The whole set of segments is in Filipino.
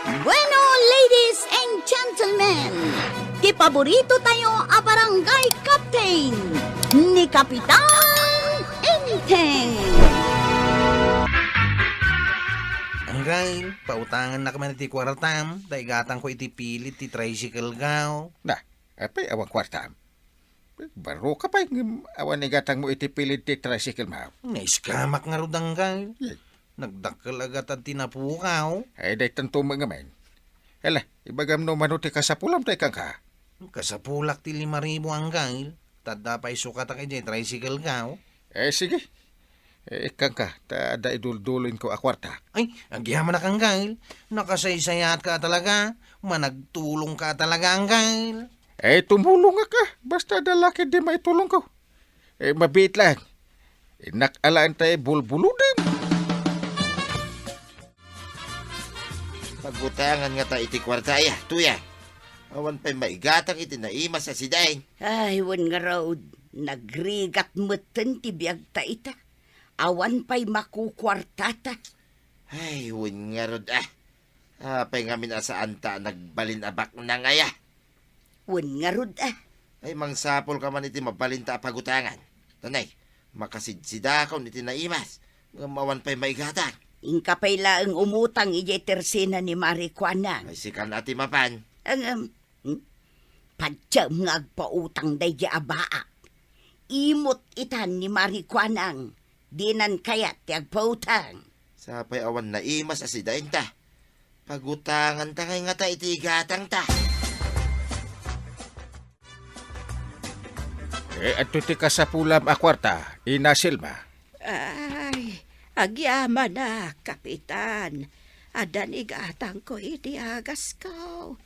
Bueno, ladies and gentlemen, ti paborito tayo a barangay captain ni Kapitan Enteng. Anggay, pautangan na kami ti kwartam, daigatang ko iti pilit ti tricycle gaw. Na, apay awang kwarta. Baro ka pa awan igatang mo itipilit ti tricycle mo. Naiskamak nga rudang gay. Yay. Nagdakkel agat at tinapukaw. Ay, day tanto mga men. Hala, ibagam no manuti ka sa pulam tay kang ka. Kasapulak ti 5,000 ang gay. Tada pa isukat ang iti tricycle gaw. Sige. Kang ka, tada idulduloin ko a kwarta. Ay, agyaman na kang gay. Nakasaysayat ka talaga. Managtulong ka talaga ang gay. Tumulong ka. Basta dalaki di may tulong ko. Mabit lang. Nakalaan tayo bulbuludin. Pagbutangan nga ta iti kwartaya, tuya. Awan pa'y maigatang iti naima sa sidain. Ay, wan nga raw, nagrigat mutan ti biyag ta ita. Awan pa'y makukwartata. Ay, win nga rod Apay nga minasaan ta nagbalin abak na ngaya. Wan nga rod Ay, mangsapol ka man iti mabalinta pagutangan. Tanay, makasidsidakaw iti naimas. Awan pa'y maigatang. Ingkapay laang umutang ije tersena ni Marikwanang. Ay, sikan ati mapan. Ang, padyam nga agpautang day di abaa. Imot itan ni Marikwanang. Dinan kayat ti agpautang. Sapay awan naimas asidain ta. Pagutangan ta ngay nga ta iti igatang ta. Ato ti ka sa pulam a kwarta, inasilma. Ay, agyaman na, Kapitan. Adan igatang ko iti agas ko.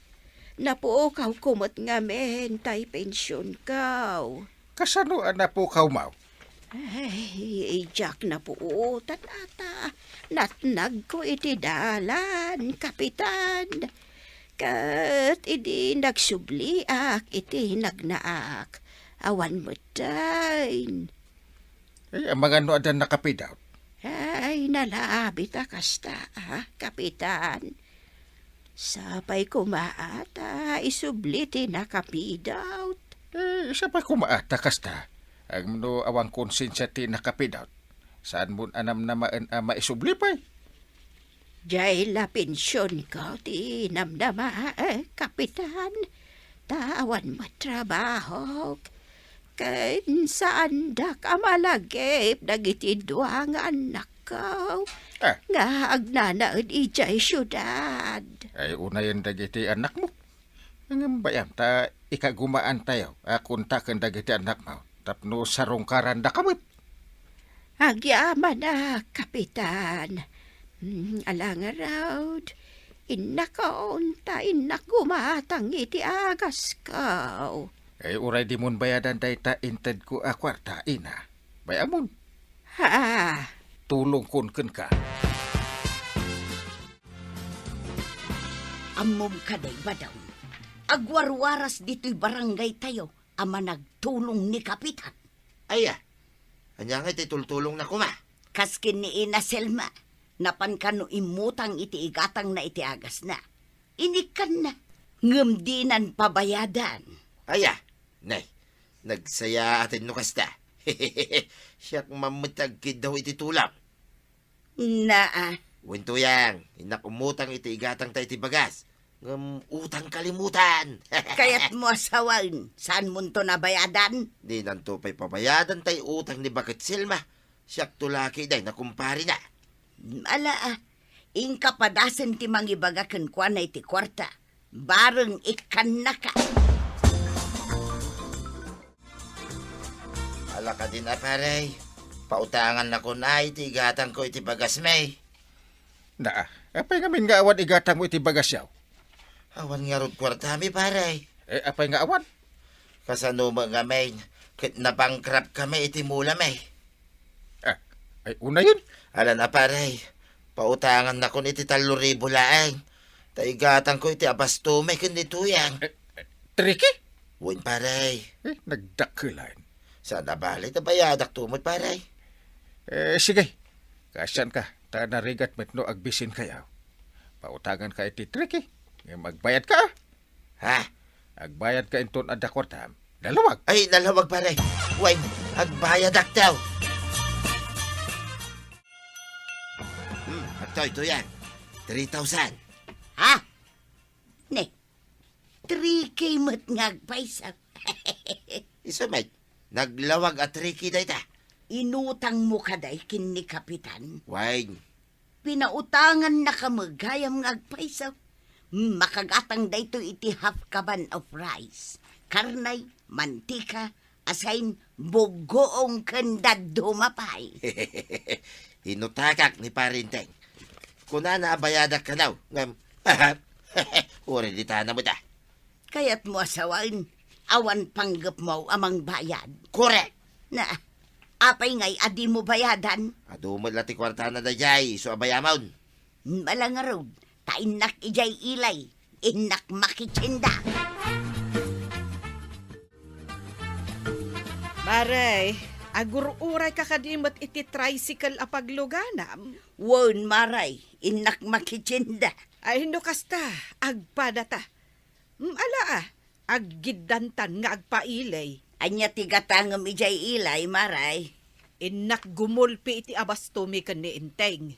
Napukaw kumot nga men, tay pensyon ko. Kasano na po kaumaw? Ay, ijak na puutan ata. Natnag ko iti dalan, Kapitan. Kat idi nagsubliak, iti nagnaak. Awan mo dayn. Ang mga no adan nakapidaw. Ay, nalabi ta kasta, Kapitan. Sapay kumaata, isubliti na kapidaw. Isa pa kumaata kasta. Ang no awang konsensya ti nakapidaw. Saan mo anam na maisubli pa'y? Diyay la pensyon ko, ti namdama, Kapitan. Tawan matrabaho. Kahit saan da ka malagip, nagitidwa nga anak ko. Nga agnanaad ijay syudad. Ay, una yan dagiti anak mo. Ang bayam, ta ikagumaan tayo. Kunta kang dagiti anak mo. Tapno sarong karanda kamot. Agyaman na, Kapitan. Alang raw, inakaon ta inagumatang iti agas ko. Ay, uray di mon bayadan day ta inted ko a kwarta, ina. Bayamon. Ha? Tulong kun ka. Amom ka day badaw. Agwarwaras dito'y barangay tayo ama nagtulong ni Kapitan. Aya, anya nga iti tultulong na kuma. Kaskin ni Ina Selma, napan ka no imutang iti igatang na iti agas na. Inikan na, ngamdinan pabayadan. Aya, nay, nagsaya atin no kasta. Siyak mamutagkid daw iti tulak. Na, Wintuyang, inakumutang iti igatang tayo iti bagas. Utang kalimutan. kaya't mo asawan, saan mo to nabayadan? Di nanto pa'y pabayadan tayo utang ni Bakit Silma. Siyak tulaki day na kumpari na. Ala, ingka padasan ti mangibagakan kwa na iti kwarta. Bareng ikan na ka. Ala ka din paray. Pautangan na ko na iti igatang ko iti bagas may. Na, apay ngamin nga awan igatang mo iti bagas yaw. Awan nga rod kwarta mi paray. Apay nga awan. Kasano mga may. Kit napangkrap kami iti mula may. Ay, una yun. Ala na paray. Pautangan na ko iti 3,000 laeng. Taigatan ko iti abasto may kanituyang. Tricky? Win paray. Nagdakilan. Sana balik na bayadak tumot paray. Sige. Kasyan ka. Ta narigat met no agbisin kayaw. pautangan ka iti tricky. Magbayad ka. Ha? Agbayad ka inton adda kwarta. Dalawag. Ay, nalawag pare. Way, agbayad aktaw. Ito yan. 3,000. Ha? Ne, 3K mat ngagpaysa. Isumay, naglawag at Ricky da ita. Inutang mo kaday kin ni Kapitan. Way, Pinautangan na ka magayam ngagpaysa. Makagatang dayto iti half kaban of rice. Karnay, mantika, asain bugoong kandad dumapay. hinutakak ni Parinteng. Kuna na bayadak ka daw. Ngam, uri di na mo da. Kaya't mo asawain, awan panggap mo amang bayad. Correct. Na, apay ngay adi mo bayadan. Adumod lati kwarta na da jay, so abayamaw. Malangarod, tainak ijay ilay, inak makichinda. Maray, agur-uray ka kadimot iti tricycle apagluganam. Won maray, inak makichinda. Ay no kasta, agpadata. Ala aggidantan nga agpailay. Anya tigatangam ijay ilay, maray. Inak gumulpi iti abastumi kan ni Inteng.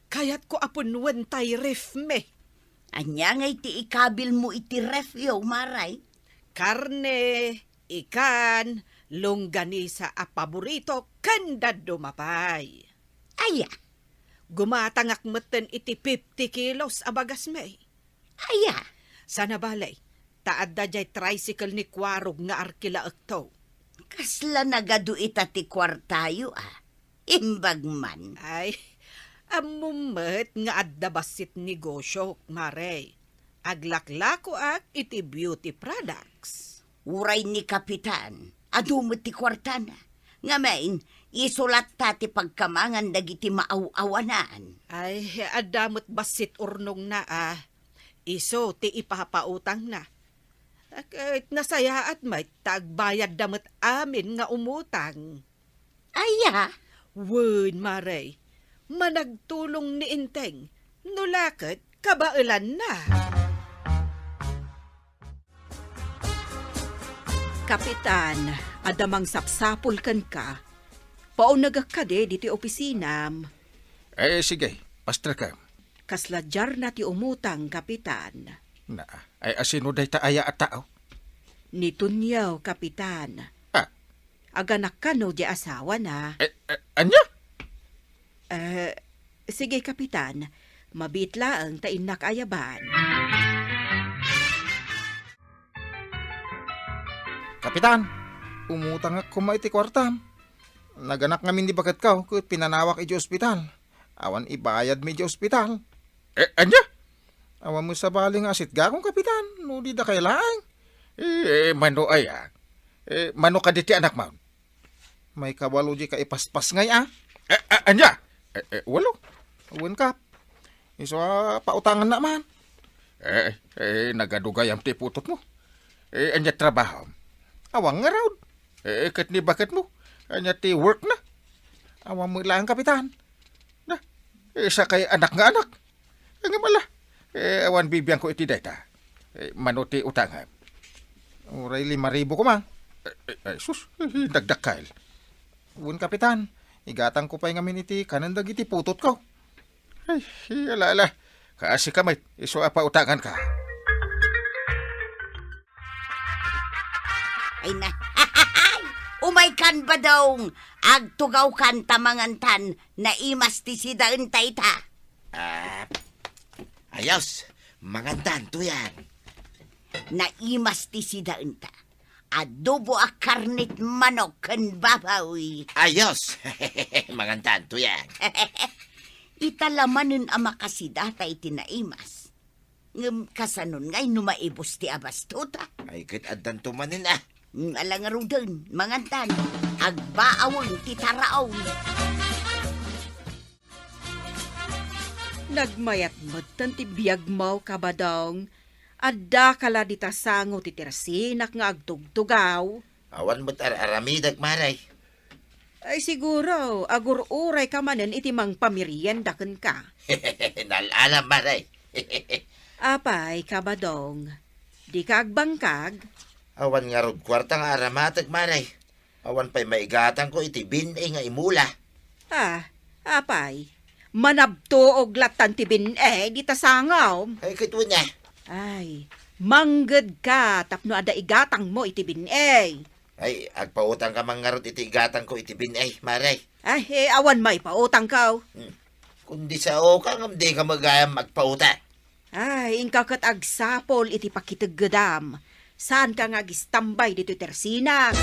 Kayat ko apunwan tay ref me. Anya ngay ti ikabil mo iti refyo, maray. Karne, ikan, longganisa a paborito, kanda dumapay. Aya, Gumatangak meten iti 50 kilos abagas me. aya. Sana balay, taad da jay tricycle ni Kwarog nga arkila akto. Kasla nagadu ita ti kwartayo, Imbag man. Ay, amumet nga adda basit negosyo, Mare. Aglaklako ak iti beauty products. Uray ni Kapitan, adumot ti kwartana. Nga main, isulat ta ti pagkamangan dagiti maaw-awanan. Ay, adamot basit urnong na Iso ti ipapautang na. Kahit nasaya at may tagbayad damot amin nga umutang. Aya, Wun, Mare, managtulong ni Inteng, nulakit kabailan na. Kapitan, adamang sapsapul kan ka. Paunagak ka de diti opisinam. Sige, pastra ka. Kasladyar na ti umutang, Kapitan. Na, ay asino day ta aya at tao. Nitunyaw, Kapitan. Ah. Aganak ka no di asawa na. Anya? Sige, Kapitan. Mabitla ang tainak ayaban. Kapitan, umutang ako maiti kwartam. Naganak ngamin di bagat ka, kut pinanawak iti ospital. Awan ibayad mi di ospital. Anya? Awan mo sa baling asit gakong kapitan, no di da kailang. Mano aya. Mano ka diti anak mo? May kabalo di ka ipaspas ngay Anya? Walo. Awan ka. Iso pautangan naman. Nagadugay ang tiputot mo. Anya trabaho. Awang nga raw. Kat ni bakit mo? Anya ti work na. Awang mo lang kapitan. Na, isa kay anak nga anak. Nga mala. Awan bibiyang ko iti data. Manuti utangan. Uray 5,000 ko mang. Sus, dagdakal. Uwan kapitan, igatang ko pa'y ngamin iti kanandag iti putot ko. Ay, ala. Kaasi kamay, iso apa utangan ka. ay na. Umay kan ba daw, agtugaw kan tamangantan na imas ti sidaan tayta. Ayos, mangantan to yan. Na imas ti sidaan ta. Adobo a karnit manok kan babawi. Ayos, mangantan to yan. Italamanin ang makasida iti naimas. Ngam kasanon ngay numaibos ti abastuta. Ay, kit adan tumanin Alangaro dun, mangantan. Agbaawon ti taraon. Nagmayat mo ti biyag mo kabadong. Adda kala di tasango ti tirasinak nga agtugtugaw. Awan mo't aramidag maray. Ay siguro, agur-uray ka manen iti mang pamirian daken ka. Nalalam maray. Apay, kabadong. Di ka agbangkag? Awan nga rod kwarta nga aramatag, maray. Awan pa'y maigatang ko iti binay nga imula. Apay. Manabto og latan ti di ta sangaw. Ay, kito niya. Ay, mangged ka tapno ada igatang mo iti Ay, agpautang ka mga rod iti igatang ko iti binay, maray. Ay, awan may pautang ka. Kundi sa oka, di ka magayang magpautang. Ay, ingkakat agsapol iti pakitaggadam. Saan ka nga gistambay dito tersinak?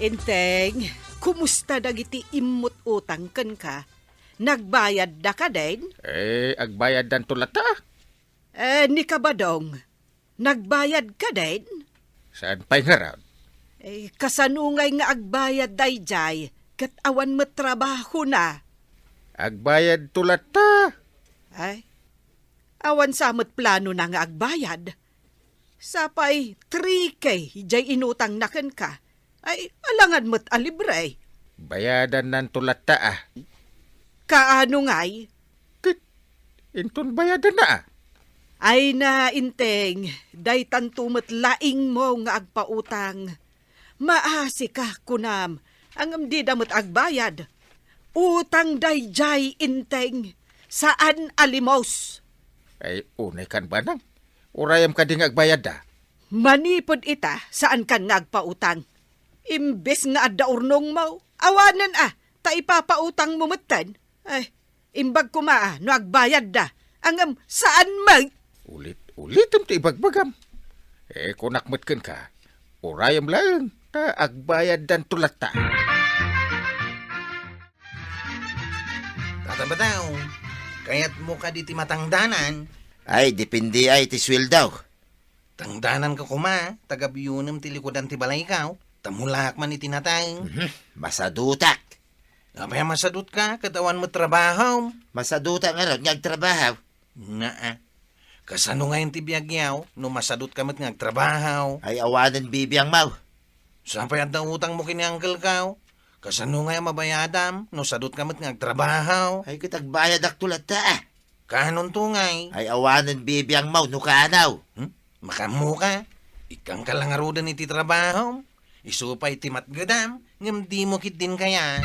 Inteng, kumusta dagiti imut utang ken ka? Nagbayad da ka din? Agbayad dan tulata. Ni kabadong, nagbayad ka din? Saan pa'y nga raw? Kasanungay nga agbayad dayjay, kat awan mo trabaho na. Agbayad tulata. Ay, awan samot plano na nga agbayad. Sapay 3K jay inutang naken ka. Ay, alangan mo't alibre. Bayadan nan tulata Kaano ngay? Inton bayadan na Ay na, inteng, day tantumot laing mo nga agpautang. Maasi ka, kunam, ang amdi damot agbayad. Utang day jay, inteng, saan alimos? Ay, unay kan ba nang? Urayam ka ding agbayad da. Manipod ita, saan kan nga agpautang? Imbes nga adda urnong mo, awanan ta ipapautang mo matan. Ay, imbag kumaa, no agbayad da. Angam, saan mag? Ulitam ti ibagbagam. Kung nakmatkan ka, urayam lang, ta agbayad dan tulata. Tatabataw, kaya't mo ka di ti matangdanan. Ay, dipindi ay ti sweldaw. Tangdanan ka kuma, taga-biyunam ti likodan ti balay ka. Tamulak man itinatay. Masadutak. Kapaya masadut ka, katawan mo trabaho. Masadutak nga rod, ngagtrabaho. Naa. Kasano nga yung tibiyagyaw, no masadut ka mat ngagtrabaho. Ay, awanan bibiyang mau. Sampay at na utang mo kini Uncle Kaw. Kasano nga yung mabayadam, no sadut ka mat ngagtrabaho. Ay, kitagbayad ak tulata Kanon tungay. Ay, awanan bibiyang mau, nukanaw. Makamu ka. Ikang kalangarudan iti trabaho. Isupay ti matgadam, ngam di mo kitin kaya.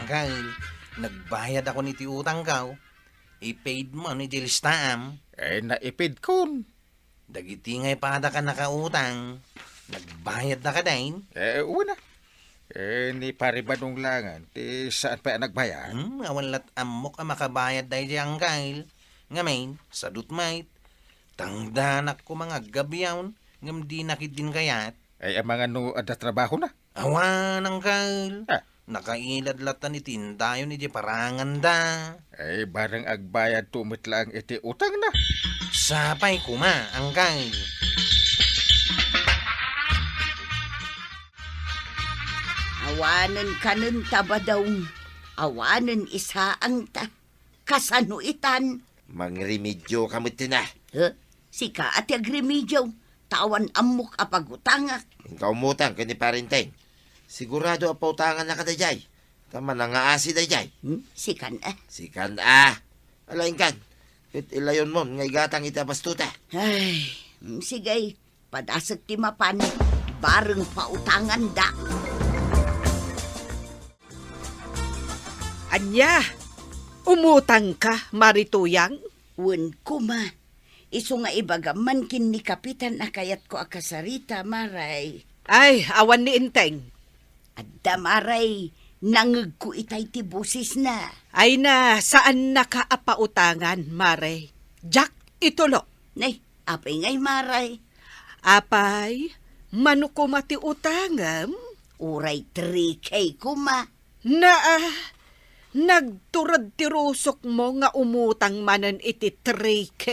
Uncle, nagbayad ako niti utang kaw. I-paid mo ni Jilistaam. Naipid kun. Dagiti ngay pada ka nakautang. Nagbayad na ka din. Una. Ni paribanong langan. Saan pa nagbayad? Awan lat amok ang makabayad dahi di Uncle. Ngamin, sadut mait. Tangdanak ko mga gabiyawn. Ngam di nakit din kayat. Ang mga ada trabaho na. Awan, Uncle. Nakailadlatan itin tayo ni di parangan da. Barang agbayad tumit lang iti utang na. Sapay kuma, Uncle. Awanan kanon tabadong. Awanan isa ang kasanuitan. Mangremedyo kamot na. Sika at agremidyo. Tawan amok apagutangak. Ikaw mutang kani parinteng. Sigurado apautangan na ka dayjay. Tama na nga asi dayjay. Sikan Sikan Alain kan. Ilayon mo, nga igatang itabastuta. Ay, sige. Padasag ti mapan. Bareng pautangan da. Anya, umutang ka, Marituyang? Wen kuma. Iso nga ibagaman kin ni kapitan akayat ko akasarita, maray. Ay, awan ni Inteng. Adda maray, nangag ko itay ti busis na. Ay na, saan nakaapautangan, Mare? Jack, itulo. Nay, apay ngay maray. Apay, manukumati utangam? Uray 3K kuma. Nagturad ti rusok mo nga umutang manan iti 3K.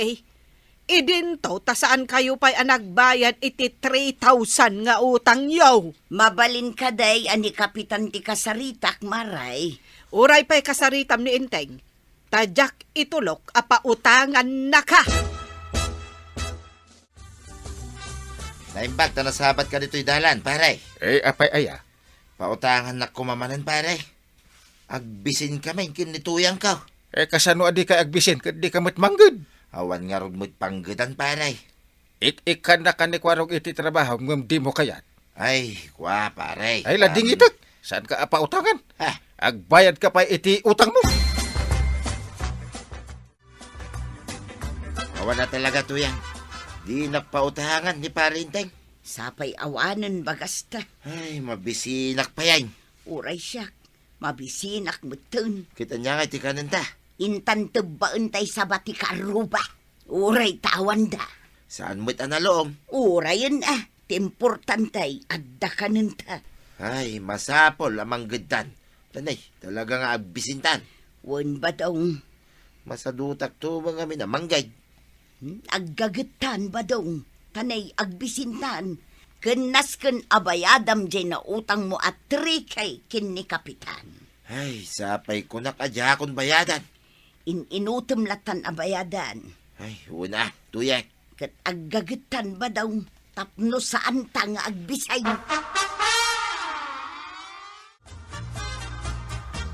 Idinto, ta saan kayo pa'y anagbayad iti 3,000 nga utang yaw. Mabalin ka day ani kapitan ti kasaritak, maray. Uray pa'y kasaritam ni Inteng. Tadyak itulok, apautangan na ka. Naimbag na nasabat ka dito'y dalan, pare. Apay aya. Pautangan na kumamanan pare. Agbisin kami kinituyang ka. Kasano adi ka agbisin ket di ka matmangged. Awan nga rod mo't panggedan pare. Ik-ikan na ka ni kwarog iti trabaho ngem di mo kayat. Ay, kwa pare. Ay lading itek. Saan ka apautangan? Ha, Agbayad ka pa iti utang mo. awan na talaga tuyang. Di napautahangan ni pare Inteng. Sapay awanan bagasta. Ay, mabisinak pa yan. Uray siya. Mabisinak mutun. Kita niya nga iti kananta. Intan tebaan tay sa bati karuba. Uray tawan da. Saan mo't analoom? Urayan Tempurtantay adda kanenta. Ay, masapol amang gedan. Tanay, talaga nga agbisintan. Wan ba daw? Masadutak to mga minamanggay. Aggagetan ba daw? Tanay agbisintan. Kenas ken abayadam jay na utang mo at 3K kin ni kapitan. Ay, sapay ko nakadya akong bayadan. Inutom latan abayadan. Ay, una, tuyek. Ket aggagetan ba daw? Tapno saan ta nga agbisay?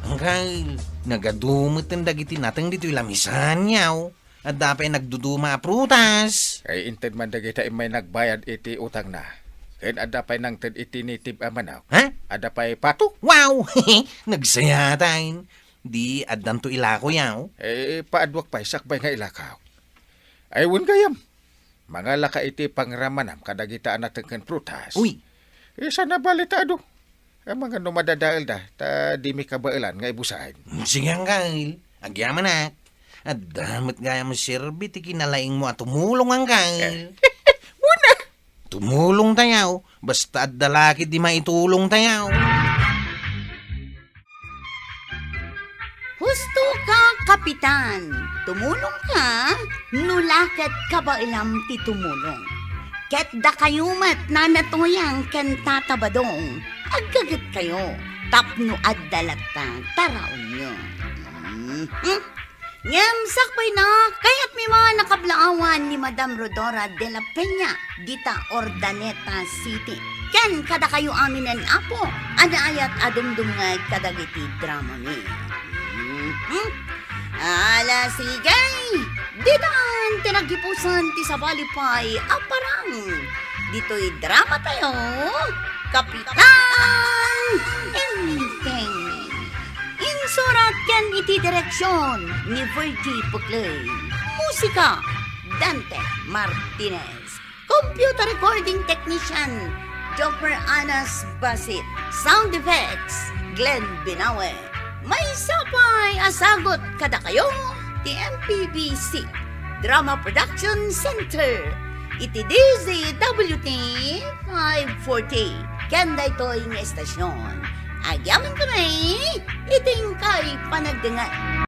Angkal, nagadumot ang dagiti natang dito'y lamisan yaw. At dapat nagduduma prutas. Ay inted man dagita may nagbayad iti utang na. Ken ada pay nang ted iti nitib amanaw. Ha? Ada pay pato. Wow! Nagsaya tayo. Di adan to ilako yaw. Paadwak pay sakbay nga ilakaw. Ay wun gayam. Mga laka iti pangramanam kadagitaan natin ken prutas. Uy, Sana balitado. Ang mga numadadaal da, ta di mi kabailan nga ibusahin. sige angkal. Agyaman na. At damat gaya mo sirbi, ti kinalaing mo at tumulong angkal. Muna! Tumulong tayaw. Basta at dalaki di maitulong tayaw. Husto ka, kapitan. Tumulong ka? Nulakat ka ba ilam ti tumulong? Ket da kayumat na natuyang ken tatabadong. Aggagat kayo. Tapno at dalata. Taraon nyo. Ngem sakbay na, kaya't may mga nakablaawan ni Madam Rodora de la Peña, dita Ordaneta City. Ken kada kayo amin ang apo, anaayat adumdumngay kadagiti drama ni. Ala sigay, ditan tinagipusan ti sabalipay aparang. Dito'y drama tayo, Kapitan Inteng. Insurat ken iti direksyon ni Virgie Puclay. Musika, Dante Martinez. Computer recording technician, Dr. Anas Basit. Sound effects, Glenn Binawe. May sapay asagot kada kayo, TMPBC Drama Production Center. Iti DZWT 540. Kanda ito'y nga estasyon. Agyaman ko na iting kay panagdangan.